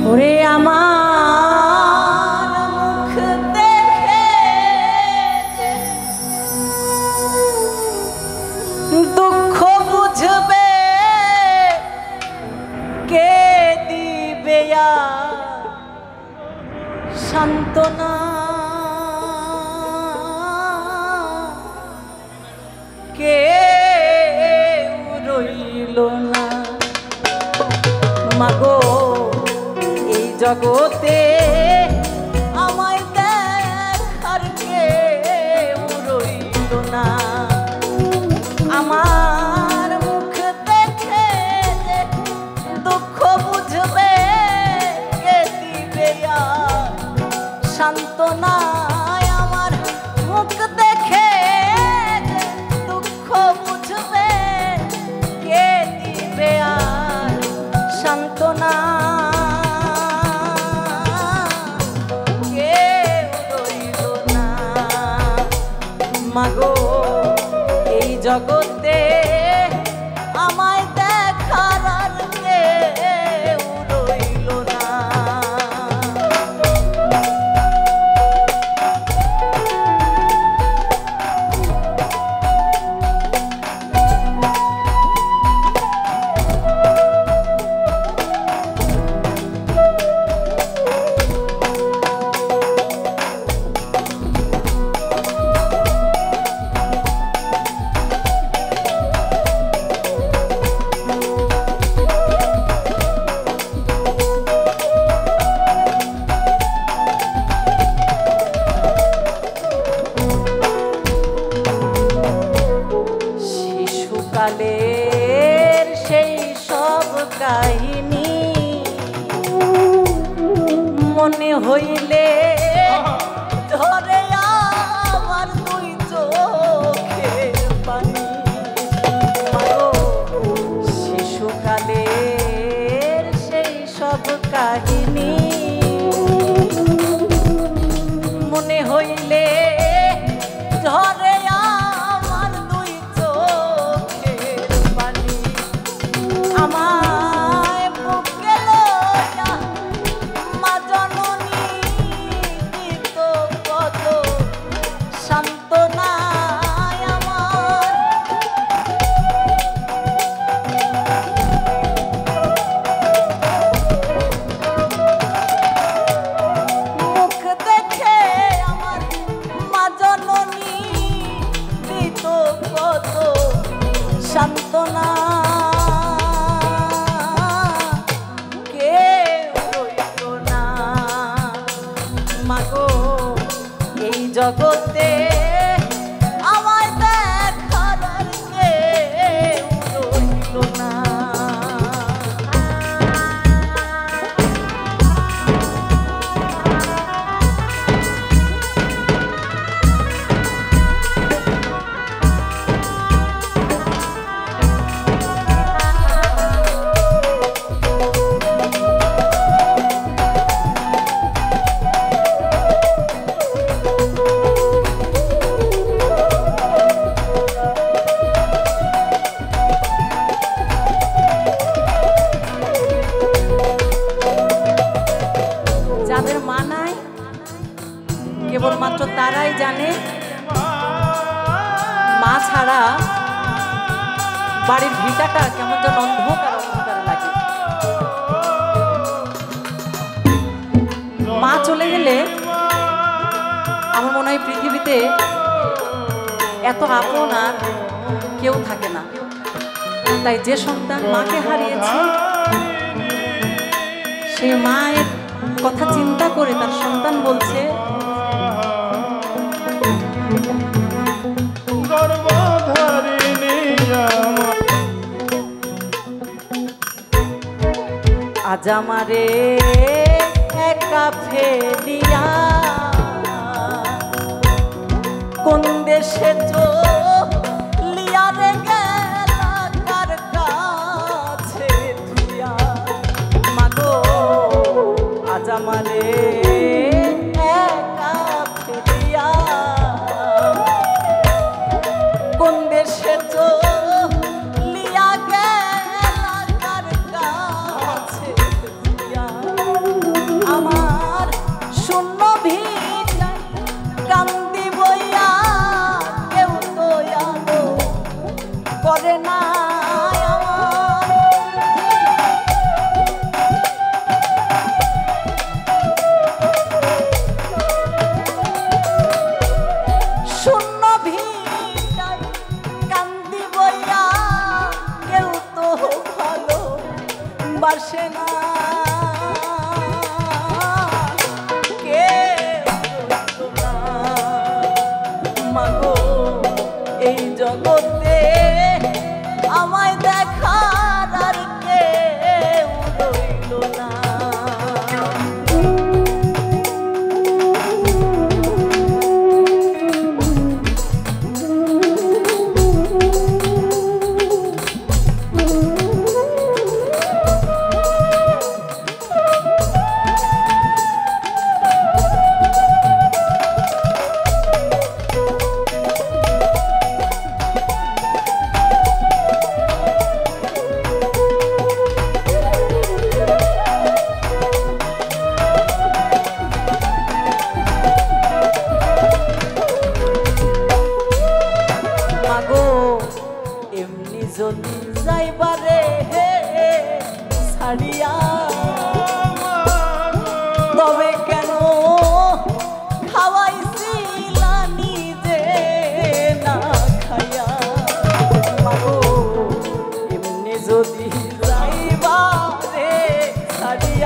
ওরে আমার মুখ দেখে দুঃখ বুঝবে কে দিবে সান্ত্বনা কে রইল না মাগো এই জগতে আমায় দেখার কেউ রইল না আমার মুখ দেখে দুঃখ বুঝবে কে দিবে সান্ত্বনা আমার মুখ দেখে দুঃখ বুঝবে কে দিবে সান্ত্বনা মাগো এই জগতে আমায় দেখার আর কেউ রইল না কালের সেই সব কাহিনী মনে হইলে ধরে আমার দুই চোখের পানি শিশুকালের সেই সব কাহিনী মনে হইলে ধরে সান্ত্বনা কেউ রইল না মাগো এই জগতে আমায় দেখার আর কেউ রইল না যাদের মা নাই কেবলমাত্র তারাই জানে মা ছাড়া বাড়ির ভিটাটা কেমন যেন অন্ধকার অন্ধকার লাগে মা চলে গেলে আমার মনে হয় পৃথিবীতে এত আপন আর কেউ থাকে না তাই যে সন্তান মাকে হারিয়েছে সে মায়ের কথা চিন্তা করে তার সন্তান বলছে আজ আমারে একা ফেলিয়া কোন দেশে চলিয়া রে গেলা কার কাছে ধুইয়া মাগো আজ আমারে একা ফেলিয়া কোন দেশে চলিয়া গেলা কার কাছে ধুইয়া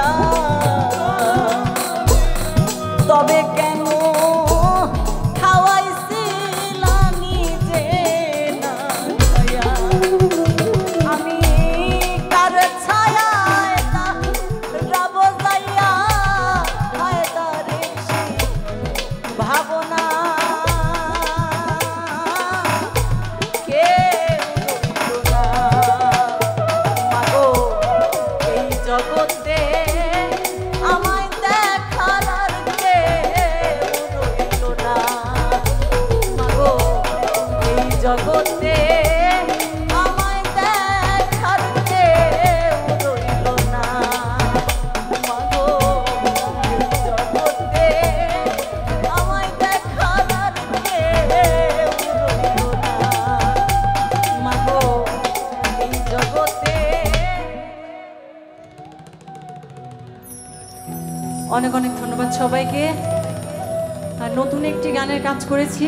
খাইয়া তবে কেন খাওয়াইছিলা নিজে না খাইয়া আমি কার ছায়ায় রাব যাইয়া হায়দারে ভাবনা জগতে আমায় দেখার আর কেউ রইল না মাগো এই জগতে আমায় দেখার কেউ রইল না মাগো এই জগতে আমায় দেখার আর কেউ রইল না মাগো এই জগতে। অনেক অনেক ধন্যবাদ সবাইকে। আর নতুন একটি গানের কাজ করেছি,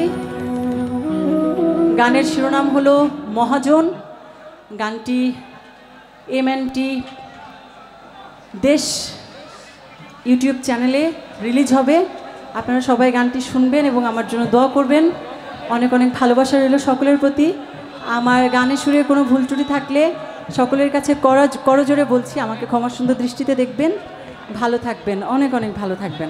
গানের শিরোনাম হলো মহাজন। গানটি MNT দেশ ইউটিউব চ্যানেলে রিলিজ হবে। আপনারা সবাই গানটি শুনবেন এবং আমার জন্য দোয়া করবেন। অনেক অনেক ভালোবাসা রইল সকলের প্রতি। আমার গানের সুরে কোনো ভুল ত্রুটি থাকলে সকলের কাছে করজোরে বলছি, আমাকে ক্ষমা সুন্দর দৃষ্টিতে দেখবেন। ভালো থাকবেন, অনেক অনেক ভালো থাকবেন।